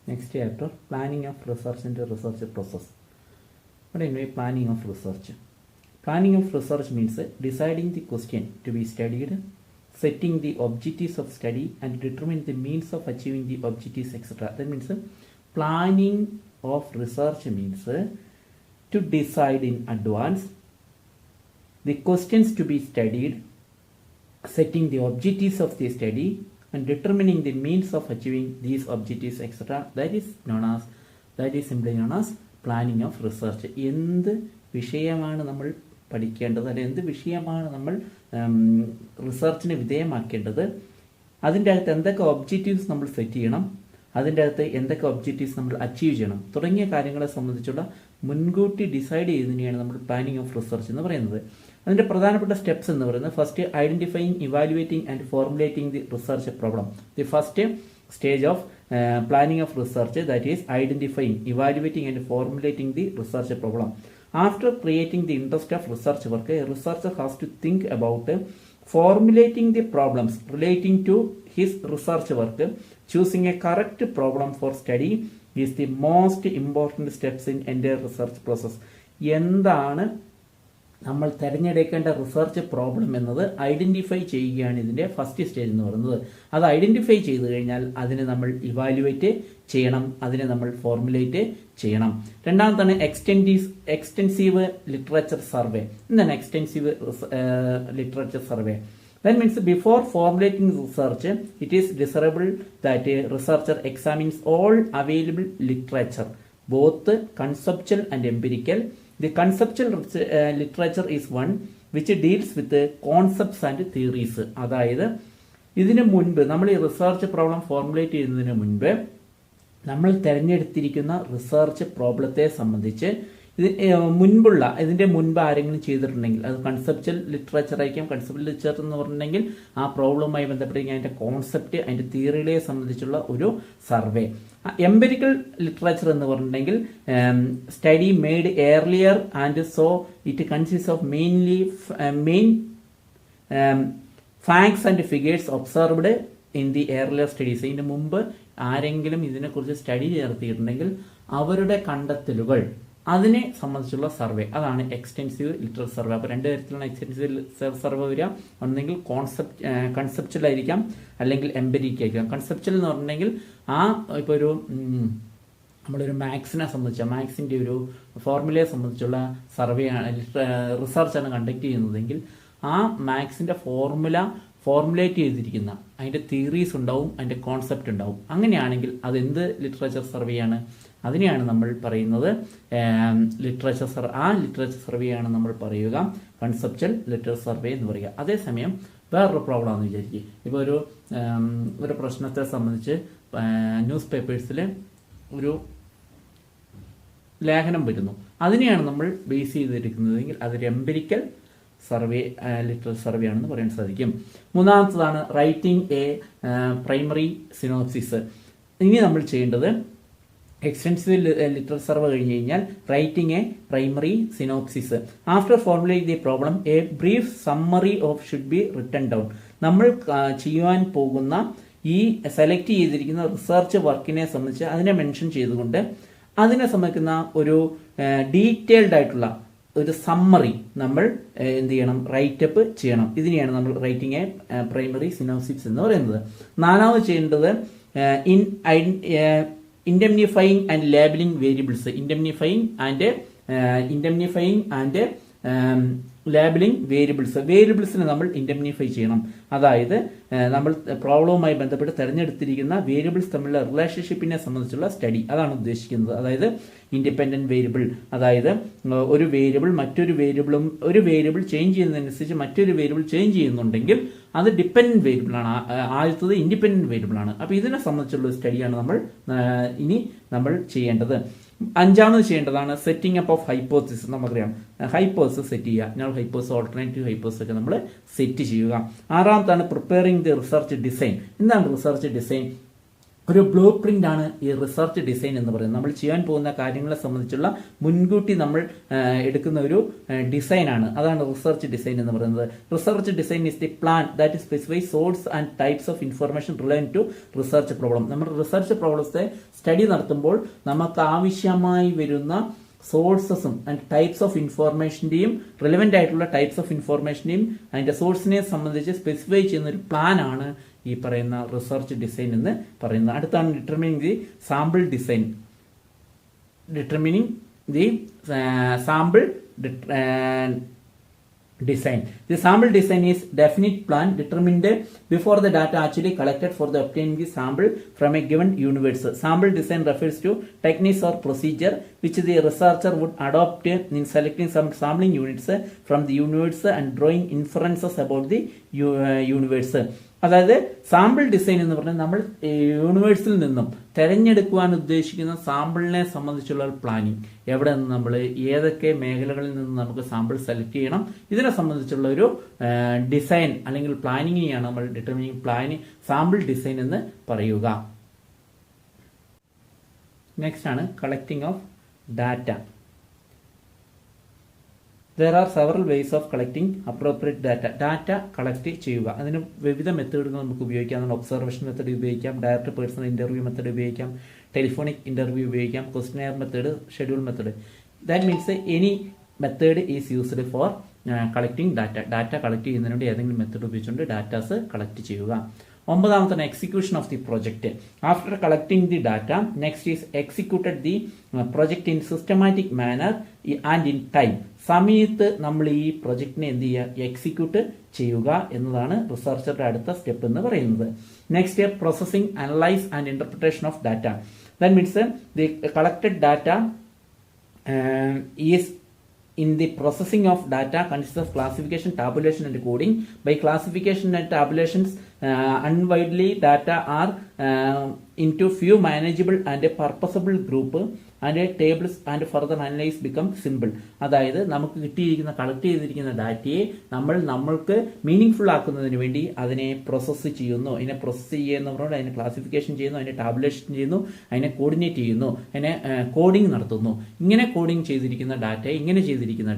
Next chapter, planning of research and research process. What anyway, planning of research. Planning of research means deciding the question to be studied, setting the objectives of study, and determining the means of achieving the objectives, etc. That means planning of research means to decide in advance the questions to be studied, setting the objectives of the study, and determining the means of achieving these objectives, etc. That is simply known as planning of research. എന്ത് വിഷയമാണ് നമ്മൾ പഠിക്കേണ്ടത്, അല്ലെങ്കിൽ എന്ത് വിഷയമാണ് നമ്മൾ റിസർച്ചിന് വിധേയമാക്കേണ്ടത്, അതിൻ്റെ അകത്ത് എന്തൊക്കെ ഒബ്ജക്റ്റീവ്സ് നമ്മൾ സെറ്റ് ചെയ്യണം, അതിൻ്റെ അകത്ത് എന്തൊക്കെ ഒബ്ജക്റ്റീവ്സ് നമ്മൾ അച്ചീവ് ചെയ്യണം തുടങ്ങിയ കാര്യങ്ങളെ സംബന്ധിച്ചുള്ള മുൻകൂട്ടി ഡിസൈഡ് ചെയ്തതിനെയാണ് നമ്മൾ പ്ലാനിങ് ഓഫ് റിസർച്ച് എന്ന് പറയുന്നത്. അതിൻ്റെ പ്രധാനപ്പെട്ട സ്റ്റെപ്സ് എന്ന് പറയുന്നത് first identifying, evaluating and formulating the research problem. The first stage of planning of research, that is identifying, evaluating and formulating the research problem. After creating the interest of research work, a researcher has to think about formulating the problems relating to his research work. Choosing a correct problem for study is the most important steps in entire research process. എന്താണ് നമ്മൾ തിരഞ്ഞെടുക്കേണ്ട research problem എന്നത് identify ചെയ്യുകയാണ് ഇതിൻ്റെ first stage എന്ന് പറയുന്നത്. അത് identify ചെയ്തു കഴിഞ്ഞാൽ അതിനെ നമ്മൾ ഇവാലുവേറ്റ് ചെയ്യണം, അതിനെ നമ്മൾ ഫോർമുലേറ്റ് ചെയ്യണം. രണ്ടാമത്താണ് എക്സ്റ്റെൻസീവ് ലിറ്ററേച്ചർ സർവേ. എന്താണ് extensive literature survey? That means before formulating research, it is desirable that a researcher examines all available literature, both conceptual and empirical. The conceptual literature is one which deals with the concepts and theories. അതായത് ഇതിനു മുൻപ് നമ്മൾ ഈ research problem formulate ചെയ്യുന്നതിന് മുൻപ് നമ്മൾ തിരഞ്ഞെടുത്തിരിക്കുന്ന research പ്രോബ്ലത്തെ സംബന്ധിച്ച് ഇതിന്റെ മുൻപ് ആരെങ്കിലും ചെയ്തിട്ടുണ്ടെങ്കിൽ അത് കൺസെപ്ച്വൽ ലിറ്ററേച്ചർ ആയിരിക്കും. കൺസെപ്റ്റ് ലിറ്ററേച്ചർ എന്ന് പറഞ്ഞിട്ടുണ്ടെങ്കിൽ ആ പ്രോബ്ലവുമായി ബന്ധപ്പെട്ട് അതിന്റെ കോൺസെപ്റ്റ്, അതിന്റെ തിയറികളെ സംബന്ധിച്ചുള്ള ഒരു സർവേ. എംപിരിക്കൽ ലിറ്ററേച്ചർ എന്ന് പറഞ്ഞിട്ടുണ്ടെങ്കിൽ study made earlier and so it consist of main facts and figures observed in the earlier studies. ഇതിന് മുമ്പ് ആരെങ്കിലും ഇതിനെക്കുറിച്ച് സ്റ്റഡി നടത്തിയിട്ടുണ്ടെങ്കിൽ അവരുടെ കണ്ടെത്തലുകൾ അതിനെ സംബന്ധിച്ചുള്ള സർവേ, അതാണ് എക്സ്റ്റെൻസീവ് ലിറ്ററേച്ചർ സർവേ. അപ്പോൾ രണ്ട് തരത്തിലാണ് എക്സ്റ്റെൻസീവ് സർവേ വരിക. ഒന്നെങ്കിൽ കൺസെപ്ച്വൽ ആയിരിക്കാം, അല്ലെങ്കിൽ എംപിരിക്കൽ ആയിരിക്കാം. കൺസെപ്ച്വൽ എന്ന് പറഞ്ഞിട്ടുണ്ടെങ്കിൽ ഇപ്പോൾ ഒരു നമ്മളൊരു മാത്സിനെ സംബന്ധിച്ച മാത്സിൻ്റെ ഒരു ഫോർമുലയെ സംബന്ധിച്ചുള്ള സർവേ ആണ്, റിസർച്ചാണ് കണ്ടക്ട് ചെയ്യുന്നതെങ്കിൽ ആ മാത്സിൻ്റെ ഫോർമുലേറ്റ് ചെയ്തിരിക്കുന്ന അതിൻ്റെ തിയറീസ് ഉണ്ടാവും, അതിൻ്റെ കോൺസെപ്റ്റ് ഉണ്ടാവും. അങ്ങനെയാണെങ്കിൽ അത് എന്ത് ലിറ്ററേച്ചർ സർവേയാണ്? അതിനെയാണ് നമ്മൾ പറയുന്നത് ലിറ്ററേച്ചർ. ആ ലിറ്ററേച്ചർ സർവേയാണ് നമ്മൾ പറയുക കൺസെപ്ച്വൽ ലിറ്ററേച്ചർ സർവേ എന്ന് പറയുക. അതേസമയം വേറൊരു പ്രോബ്ലം ആണെന്ന് വിചാരിക്കുക. ഇപ്പോൾ ഒരു പ്രശ്നത്തെ സംബന്ധിച്ച് ന്യൂസ് പേപ്പേഴ്സിൽ ഒരു ലേഖനം വരുന്നു. അതിനെയാണ് നമ്മൾ ബേസ് ചെയ്തിരിക്കുന്നതെങ്കിൽ അതൊരു എംപിരിക്കൽ സർവേ, ലിറ്ററേച്ചർ സർവേ ആണെന്ന് പറയാൻ സാധിക്കും. മൂന്നാമത്തതാണ് റൈറ്റിംഗ് എ പ്രൈമറി സിനോപ്സിസ്. ഇനി നമ്മൾ ചെയ്യേണ്ടത് എക്സ്റ്റെൻസീവ് ലിറ്ററേച്ചർ സർവേ കഴിഞ്ഞ് കഴിഞ്ഞാൽ writing A primary synopsis. After formulate the problem A brief summary of should be written down. നമ്മൾ ചെയ്യുവാൻ പോകുന്ന ഈ സെലക്ട് ചെയ്തിരിക്കുന്ന റിസർച്ച് വർക്കിനെ സംബന്ധിച്ച് അതിനെ മെൻഷൻ ചെയ്തുകൊണ്ട് അതിനെ സംബന്ധിക്കുന്ന ഒരു ഡീറ്റെയിൽഡ് ആയിട്ടുള്ള ഒരു സമ്മറി നമ്മൾ എന്ത് ചെയ്യണം? റൈറ്റപ്പ് ചെയ്യണം. ഇതിനെയാണ് നമ്മൾ റൈറ്റിംഗ് എ പ്രൈമറി സിനോപ്സിസ് എന്ന് പറയുന്നത്. നാലാമത് ചെയ്യേണ്ടത് indemnifying and labelling variables. Indemnifying and labelling വേരിയബിൾസിനെ നമ്മൾ ഇൻഡെംനിഫൈ ചെയ്യണം. അതായത് നമ്മൾ പ്രോബ്ലവുമായി ബന്ധപ്പെട്ട് തിരഞ്ഞെടുത്തിരിക്കുന്ന വേരിയബിൾസ് തമ്മിലുള്ള റിലേഷൻഷിപ്പിനെ സംബന്ധിച്ചുള്ള സ്റ്റഡി, അതാണ് ഉദ്ദേശിക്കുന്നത്. അതായത് ഇൻഡിപെൻഡന്റ് വേരിയബിൾ, അതായത് ഒരു വേരിയബിൾ ചേഞ്ച് ചെയ്യുന്നതനുസരിച്ച് മറ്റൊരു വേരിയബിൾ ചേഞ്ച് ചെയ്യുന്നുണ്ടെങ്കിൽ അത് ഡിപ്പെൻഡന്റ് വേരിയബിൾ ആണ്, ആദ്യത്തത് ഇൻഡിപെൻഡന്റ് വേരിയബിൾ ആണ്. അപ്പോൾ ഇതിനെ സംബന്ധിച്ചുള്ള സ്റ്റഡിയാണ് നമ്മൾ ചെയ്യേണ്ടത്. അഞ്ചാമത് ചെയ്യേണ്ടതാണ് സെറ്റിംഗ് അപ്പ് ഓഫ് ഹൈപ്പോസിസ്. നമുക്കറിയാം ഹൈപ്പോസിസ് സെറ്റ് ചെയ്യുക, നൾ ഹൈപ്പോസിസ്, ഓൾട്ടർനേറ്റീവ് ഹൈപ്പോസിസ് ഒക്കെ നമ്മൾ സെറ്റ് ചെയ്യുക. ആറാമത്താണ് പ്രിപ്പയറിംഗ് ദി റിസർച്ച് ഡിസൈൻ. എന്താണ് റിസർച്ച് ഡിസൈൻ? ഒരു ബ്ലൂ പ്രിന്റ് ആണ് ഈ റിസർച്ച് ഡിസൈൻ എന്ന് പറയുന്നത്. നമ്മൾ ചെയ്യാൻ പോകുന്ന കാര്യങ്ങളെ സംബന്ധിച്ചുള്ള മുൻകൂട്ടി നമ്മൾ എടുക്കുന്ന ഒരു ഡിസൈനാണ്. അതാണ് റിസർച്ച് ഡിസൈൻ എന്ന് പറയുന്നത്. Research design is the plan that specify source and types of information related to research problem. നമ്മൾ റിസർച്ച് പ്രോബ്ലത്തെ സ്റ്റഡി നടത്തുമ്പോൾ നമുക്ക് ആവശ്യമായി വരുന്ന സോഴ്സസും ആൻഡ് ടൈപ്സ് ഓഫ് ഇൻഫോർമേഷന്റെയും റിലവന്റ് ആയിട്ടുള്ള ടൈപ്സ് ഓഫ് ഇൻഫോർമേഷനെയും അതിന്റെ സോഴ്സിനെ സംബന്ധിച്ച് സ്പെസിഫൈ ചെയ്യുന്ന ഒരു പ്ലാൻ ആണ് ഈ പറയുന്ന റിസർച്ച് ഡിസൈൻ എന്ന് പറയുന്നത്. അടുത്താണ് determining the sample design. Determining the sample design. The sample design is definite plan determined before the data actually collected for the obtaining the sample from a given universe. Sample design refers to techniques or procedure which the researcher would adopt in selecting some sampling units from the universe and drawing inferences about the universe. അതായത് sample design എന്ന് പറഞ്ഞാൽ നമ്മൾ യൂണിവേഴ്സിൽ നിന്നും തെരഞ്ഞെടുക്കുവാൻ ഉദ്ദേശിക്കുന്ന സാമ്പിളിനെ സംബന്ധിച്ചുള്ള planning. എവിടെ നിന്ന് നമ്മൾ ഏതൊക്കെ മേഖലകളിൽ നിന്ന് നമുക്ക് സാമ്പിൾ സെലക്ട് ചെയ്യണം, ഇതിനെ സംബന്ധിച്ചുള്ള ഒരു ഡിസൈൻ അല്ലെങ്കിൽ പ്ലാനിങ്ങിനെയാണ് നമ്മൾ ഡിറ്റർമിനിങ് പ്ലാനിങ് സാമ്പിൾ ഡിസൈൻ എന്ന് പറയുക. നെക്സ്റ്റ് ആണ് collecting of data. There are several ways of collecting appropriate data. Data collect ചെയ്യുക. അതിന് വിവിധ മെത്തേഡുകൾ നമുക്ക് ഉപയോഗിക്കാം. ഒബ്സർവേഷൻ മെത്തേഡ് ഉപയോഗിക്കാം, ഡയറക്റ്റ് പേഴ്സണൽ ഇന്റർവ്യൂ മെത്തേഡ് ഉപയോഗിക്കാം, ടെലിഫോണിക് ഇന്റർവ്യൂ ഉപയോഗിക്കാം, questionnaire method, schedule method. That means any method is used for collecting data. Data collect ചെയ്യുന്നതിന് വേണ്ടി ഏതെങ്കിലും മെത്തേഡ് ഉപയോഗിച്ചുകൊണ്ട് ഡാറ്റാസ് കളക്ട് ചെയ്യുക. ഒമ്പതാമത്തെ execution of the project. After collecting the data next is executed the project in systematic manor and in time. സമയത്ത് നമ്മൾ ഈ പ്രൊജക്ടിനെ എന്ത് ചെയ്യുക, എക്സിക്യൂട്ട് ചെയ്യുക എന്നതാണ് റിസർച്ചറുടെ അടുത്ത സ്റ്റെപ്പ് എന്ന് പറയുന്നത്. Next step processing, analyse and interpretation of data. That means the collected data is in the processing of data consists of classification, tabulation and coding. By classification and tabulations, unwidely data are into few manageable and a purposable group and tables and further analyze become simple. അതായത് നമുക്ക് കിട്ടിയിരിക്കുന്ന collect ചെയ്തിരിക്കുന്ന ഡാറ്റയെ നമ്മൾക്ക് meaning full ആക്കുന്നതിന് വേണ്ടി അതിനെ process ചെയ്യുന്നു. അതിനെ പ്രോസസ്സ് ചെയ്യുന്നവരോട് അതിനെ ക്ലാസിഫിക്കേഷൻ ചെയ്യുന്നു, അതിനെ ടാബുലേഷൻ ചെയ്യുന്നു, അതിനെ കോർഡിനേറ്റ് ചെയ്യുന്നു, അതിനെ കോഡിംഗ് നടത്തുന്നു. ഇങ്ങനെ കോഡിംഗ് ചെയ്തിരിക്കുന്ന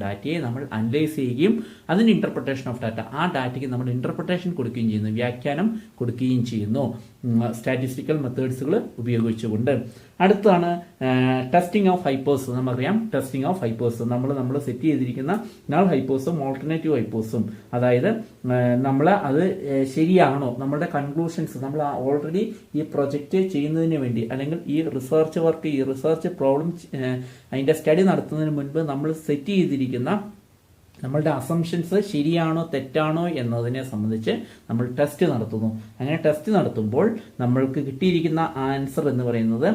ഡാറ്റയെ നമ്മൾ അനലൈസ് ചെയ്യുകയും അതിന് ഇന്റർപ്രിട്ടേഷൻ ഓഫ് ഡാറ്റ, ആ ഡാറ്റയ്ക്ക് നമ്മൾ ഇന്റർപ്രിട്ടേഷൻ കൊടുക്കുകയും ചെയ്യുന്നു, വ്യാഖ്യാനം കൊടുക്കുകയും ചെയ്യുന്നു സ്റ്റാറ്റിസ്റ്റിക്കൽ മെത്തേഡ്സുകൾ ഉപയോഗിച്ചുകൊണ്ട്. അടുത്താണ് ടെസ്റ്റിംഗ് ഓഫ് ഹൈപ്പോസ്. നമുക്കറിയാം ടെസ്റ്റിംഗ് ഓഫ് ഹൈപ്പോസ് നമ്മൾ സെറ്റ് ചെയ്തിരിക്കുന്ന നൾ ഹൈപ്പോസും ഓൾട്ടർനേറ്റീവ് ഹൈപ്പോസും. അതായത് നമ്മൾ അത് ശരിയാണോ, നമ്മളുടെ കൺക്ലൂഷൻസ് നമ്മൾ ഓൾറെഡി ഈ പ്രൊജക്റ്റ് ചെയ്യുന്നതിന് വേണ്ടി അല്ലെങ്കിൽ ഈ റിസർച്ച് വർക്ക്, ഈ റിസർച്ച് പ്രോബ്ലം അതിന്റെ സ്റ്റഡി നടത്തുന്നതിന് മുൻപ് നമ്മൾ സെറ്റ് ചെയ്തിരിക്കുന്ന നമ്മളുടെ അസംഷൻസ് ശരിയാണോ തെറ്റാണോ എന്നതിനെ സംബന്ധിച്ച് നമ്മൾ ടെസ്റ്റ് നടത്തുന്നു. അങ്ങനെ ടെസ്റ്റ് നടത്തുമ്പോൾ നമ്മൾക്ക് കിട്ടിയിരിക്കുന്ന ആൻസർ എന്ന് പറയുന്നത്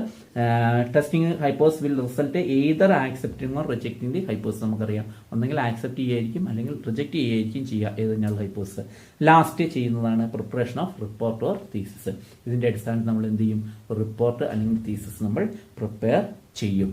testing hypothesis will result either accepting or rejecting the hypothesis. നമുക്കറിയാം ഒന്നെങ്കിൽ ആക്സെപ്റ്റ് ചെയ്യായിരിക്കും അല്ലെങ്കിൽ റിജക്റ്റ് ചെയ്യായിരിക്കും ചെയ്യുക ഏതെങ്കിലും ഹൈപ്പോസ്. ലാസ്റ്റ് ചെയ്യുന്നതാണ് preparation of report or thesis. ഇതിന്റെ അടിസ്ഥാനത്തിൽ നമ്മൾ എന്ത് ചെയ്യും, റിപ്പോർട്ട് അല്ലെങ്കിൽ തീസിസ് നമ്മൾ പ്രിപ്പയർ ചെയ്യും.